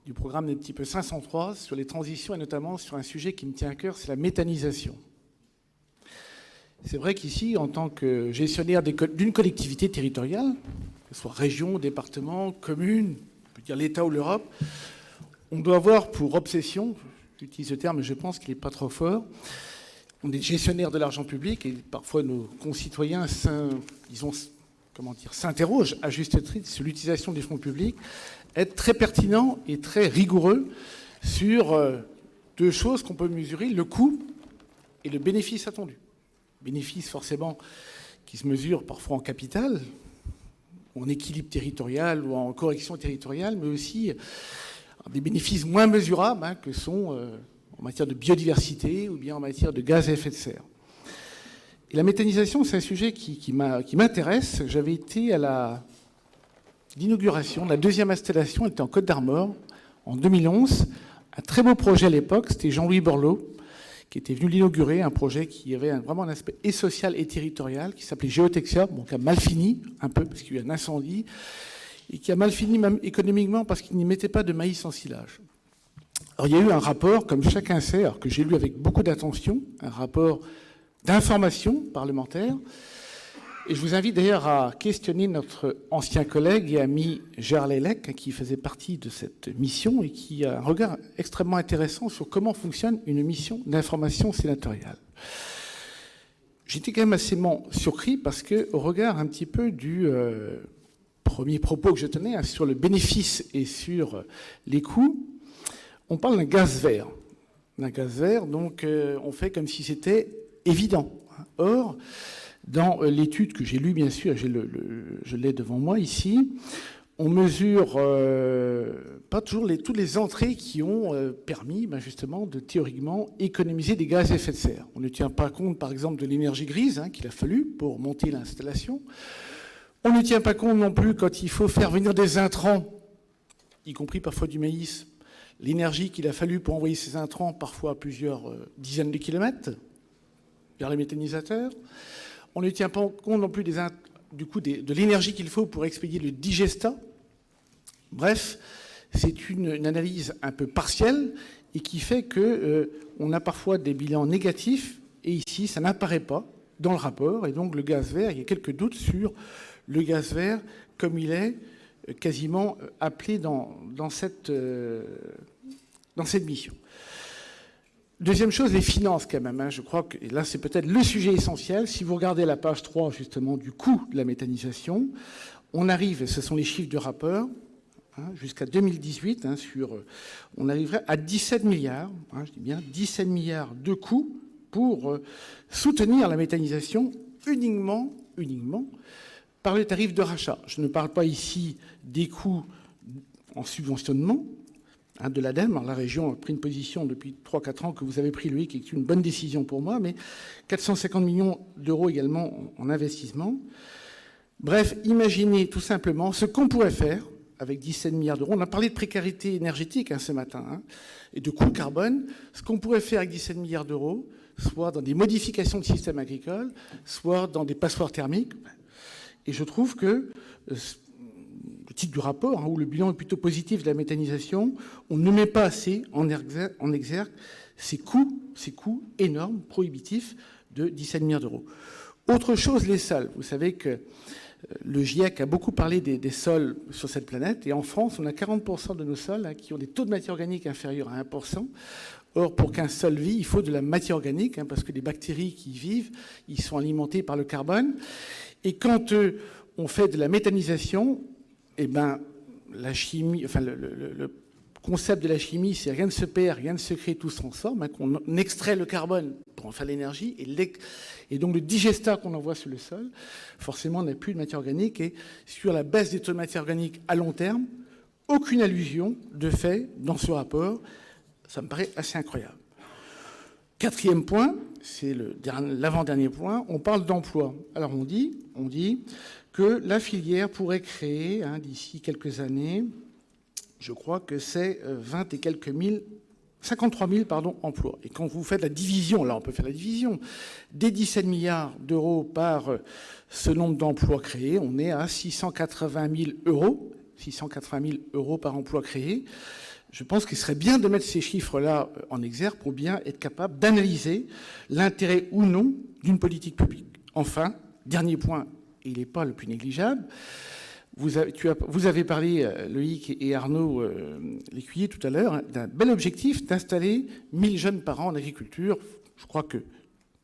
du programme de type 503 sur les transitions et notamment sur un sujet qui me tient à cœur, c'est la méthanisation. C'est vrai qu'ici, en tant que gestionnaire d'une collectivité territoriale, que ce soit région, département, commune, on peut dire l'État ou l'Europe, on doit avoir pour obsession, j'utilise ce terme mais je pense qu'il n'est pas trop fort, on est gestionnaire de l'argent public et parfois nos concitoyens s'interrogent à juste titre sur l'utilisation des fonds publics, être très pertinent et très rigoureux sur deux choses qu'on peut mesurer, le coût et le bénéfice attendu. Bénéfice forcément qui se mesure parfois en capital, en équilibre territorial ou en correction territoriale, mais aussi des bénéfices moins mesurables que sont en matière de biodiversité ou bien en matière de gaz à effet de serre. Et la méthanisation, c'est un sujet qui m'intéresse. J'avais été à l'inauguration de la deuxième installation, elle était en Côte d'Armor, en 2011. Un très beau projet à l'époque, c'était Jean-Louis Borloo, qui était venu l'inaugurer, un projet qui avait vraiment un aspect et social et territorial, qui s'appelait Géotexia, qui a mal fini, un peu, parce qu'il y a eu un incendie, et qui a mal fini même économiquement parce qu'il n'y mettait pas de maïs en silage. Alors il y a eu un rapport, comme chacun sait, alors que j'ai lu avec beaucoup d'attention, un rapport d'information parlementaire. Et je vous invite d'ailleurs à questionner notre ancien collègue et ami Gérard Lélec, qui faisait partie de cette mission et qui a un regard extrêmement intéressant sur comment fonctionne une mission d'information sénatoriale. J'étais quand même assez surpris parce qu'au regard un petit peu du premier propos que je tenais sur le bénéfice et sur les coûts, on parle d'un gaz vert. D'un gaz vert, donc on fait comme si c'était évident. Or, dans l'étude que j'ai lue, bien sûr, je l'ai devant moi ici, on mesure pas toujours toutes les entrées qui ont permis justement de théoriquement économiser des gaz à effet de serre. On ne tient pas compte, par exemple, de l'énergie grise qu'il a fallu pour monter l'installation. On ne tient pas compte non plus quand il faut faire venir des intrants, y compris parfois du maïs, l'énergie qu'il a fallu pour envoyer ces intrants, parfois à plusieurs dizaines de kilomètres, vers les méthanisateurs. On ne tient pas compte non plus de l'énergie qu'il faut pour expédier le digestat. Bref, c'est une analyse un peu partielle et qui fait qu'on a parfois des bilans négatifs et ici, ça n'apparaît pas dans le rapport. Et donc le gaz vert, il y a quelques doutes sur le gaz vert comme il est quasiment appelé dans cette mission. Deuxième chose, les finances quand même. Je crois que et là, c'est peut-être le sujet essentiel. Si vous regardez la page 3, justement, du coût de la méthanisation, on arrive, et ce sont les chiffres du rapport, jusqu'à 2018, on arriverait à 17 milliards, je dis bien 17 milliards de coûts pour soutenir la méthanisation uniquement par le tarif de rachat. Je ne parle pas ici des coûts en subventionnement, de l'ADEME. Alors, la région a pris une position depuis 3-4 ans que vous avez pris, lui, qui est une bonne décision pour moi, mais 450 millions d'euros également en investissement. Bref, imaginez tout simplement ce qu'on pourrait faire avec 17 milliards d'euros. On a parlé de précarité énergétique ce matin et de coût carbone. Ce qu'on pourrait faire avec 17 milliards d'euros, soit dans des modifications de système agricole, soit dans des passoires thermiques. Et je trouve que le titre du rapport, où le bilan est plutôt positif de la méthanisation, on ne met pas assez en exergue ces coûts énormes, prohibitifs, de 17 milliards d'euros. Autre chose, les sols. Vous savez que le GIEC a beaucoup parlé des sols sur cette planète, et en France, on a 40% de nos sols qui ont des taux de matière organique inférieurs à 1%. Or, pour qu'un sol vive, il faut de la matière organique, parce que les bactéries qui y vivent, ils sont alimentés par le carbone. Et quand on fait de la méthanisation, la chimie, le concept de la chimie, c'est rien ne se perd, rien ne se crée, tout se transforme, qu'on extrait le carbone pour en faire l'énergie, et donc le digestat qu'on envoie sur le sol, forcément, on n'a plus de matière organique, et sur la baisse des taux de matière organique à long terme, aucune allusion de fait dans ce rapport. Ça me paraît assez incroyable. Quatrième point, c'est l'avant-dernier point, on parle d'emploi. Alors on dit que la filière pourrait créer, d'ici quelques années, je crois que c'est 53 000 emplois. Et quand vous faites la division, là on peut faire la division, des 17 milliards d'euros par ce nombre d'emplois créés, on est à 680 000 euros 680 000 euros par emploi créé. Je pense qu'il serait bien de mettre ces chiffres-là en exergue pour bien être capable d'analyser l'intérêt ou non d'une politique publique. Enfin, dernier point, et il n'est pas le plus négligeable, vous avez parlé, Loïc et Arnaud Lécuyer tout à l'heure, hein, d'un bel objectif d'installer 1000 jeunes par an en agriculture. Je crois que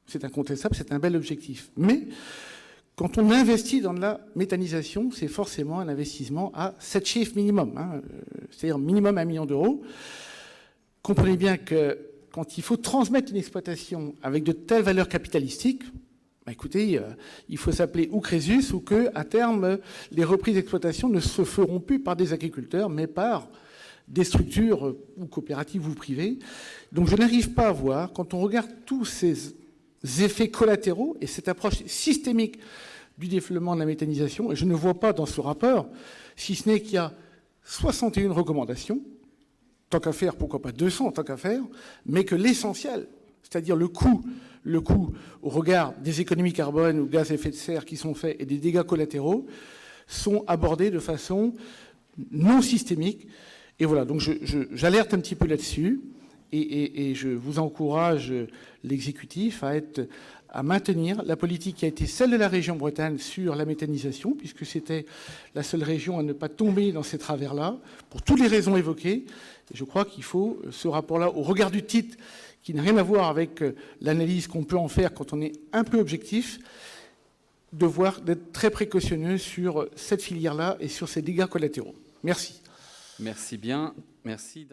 c'est incontestable, c'est un bel objectif. Mais quand on investit dans la méthanisation, c'est forcément un investissement à 7 chiffres minimum, hein, c'est-à-dire minimum 1 million d'euros. Comprenez bien que quand il faut transmettre une exploitation avec de telles valeurs capitalistiques, bah écoutez, il faut s'appeler ou Crésus ou que, à terme, les reprises d'exploitation ne se feront plus par des agriculteurs, mais par des structures ou coopératives ou privées. Donc je n'arrive pas à voir, quand on regarde tous ces effets collatéraux et cette approche systémique du développement de la méthanisation, et je ne vois pas dans ce rapport, si ce n'est qu'il y a 61 recommandations, tant qu'à faire, pourquoi pas 200 tant qu'à faire, mais que l'essentiel, c'est-à-dire le coût au regard des économies carbone ou gaz à effet de serre qui sont faits et des dégâts collatéraux, sont abordés de façon non systémique. Et voilà, donc j'alerte un petit peu là-dessus. Et je vous encourage, l'exécutif, à maintenir la politique qui a été celle de la région Bretagne sur la méthanisation, puisque c'était la seule région à ne pas tomber dans ces travers-là, pour toutes les raisons évoquées. Et je crois qu'il faut, ce rapport-là, au regard du titre, qui n'a rien à voir avec l'analyse qu'on peut en faire quand on est un peu objectif, d'être très précautionneux sur cette filière-là et sur ces dégâts collatéraux. Merci. Merci bien. Merci.